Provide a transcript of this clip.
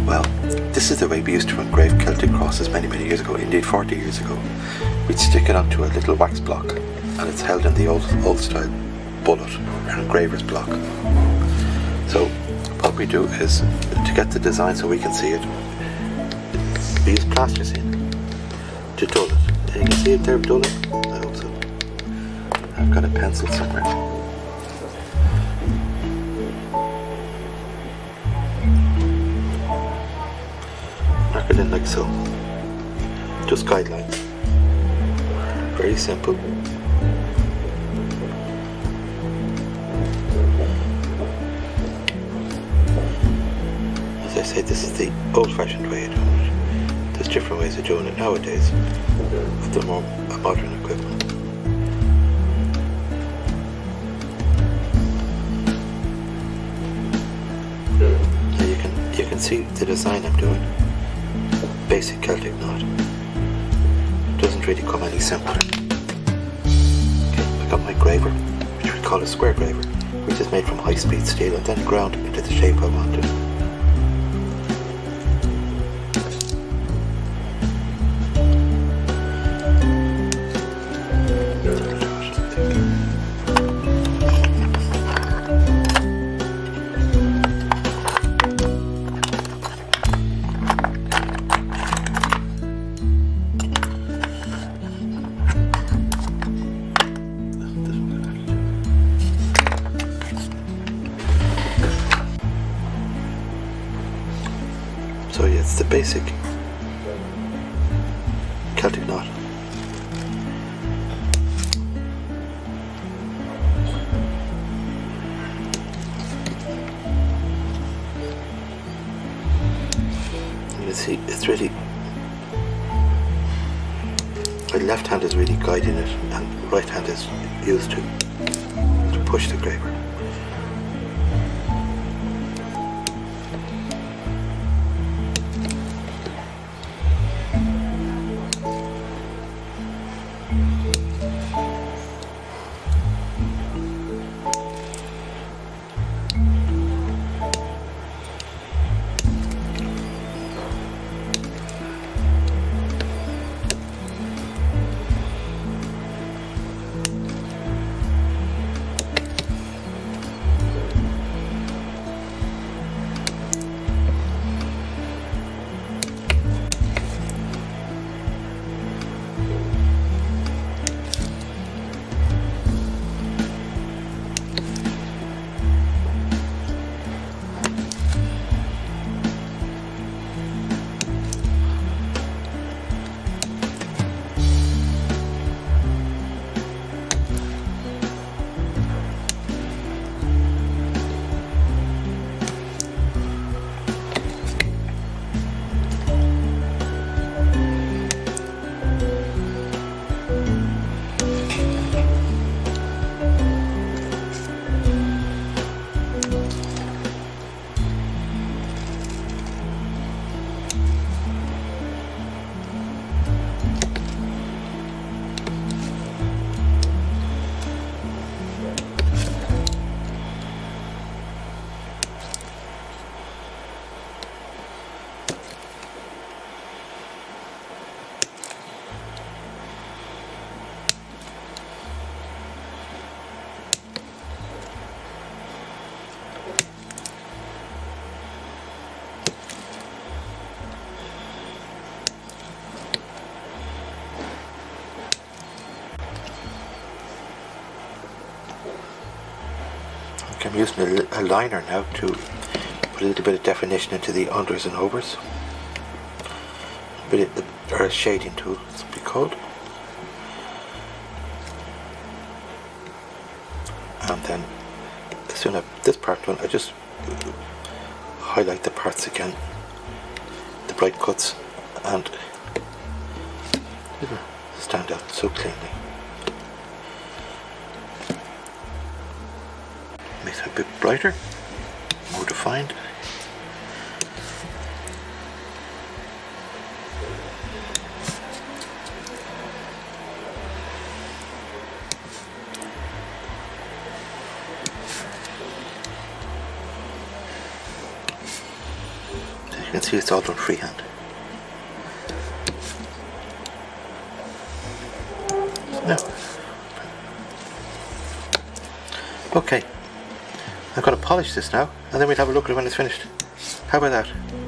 Well, this is the way we used to engrave Celtic crosses many years ago, indeed 40 years ago. We'd stick it onto a little wax block, and it's held in the old style bullet, an engraver's block. So what we do is, to get the design so we can see it, we use plasticine to dull it. You can see it there dulling? I hope so. I've got a pencil somewhere. Mark it in like so. Just guidelines. Very simple. As I say, this is the old-fashioned way of doing it. There's different ways of doing it nowadays with the more modern equipment. Now you can see the design I'm doing. Basic Celtic knot. Doesn't really come any simpler. Okay, I got my graver, which we call a square graver, which is made from high-speed steel and then ground into the shape I wanted. So yeah, it's the basic Celtic knot. You can see it's really, my left hand is really guiding it and right hand is used to push the graver. I'm using a liner now to put a little bit of definition into the unders and overs. Or a shading tool, it's be called. And then as soon as this part done, I just highlight the parts again, the bright cuts, and stand out so cleanly. Makes it a bit brighter, more defined. You can see it's all done freehand. No. Okay. I'm going to polish this now, and then we'll have a look at it when it's finished. How about that?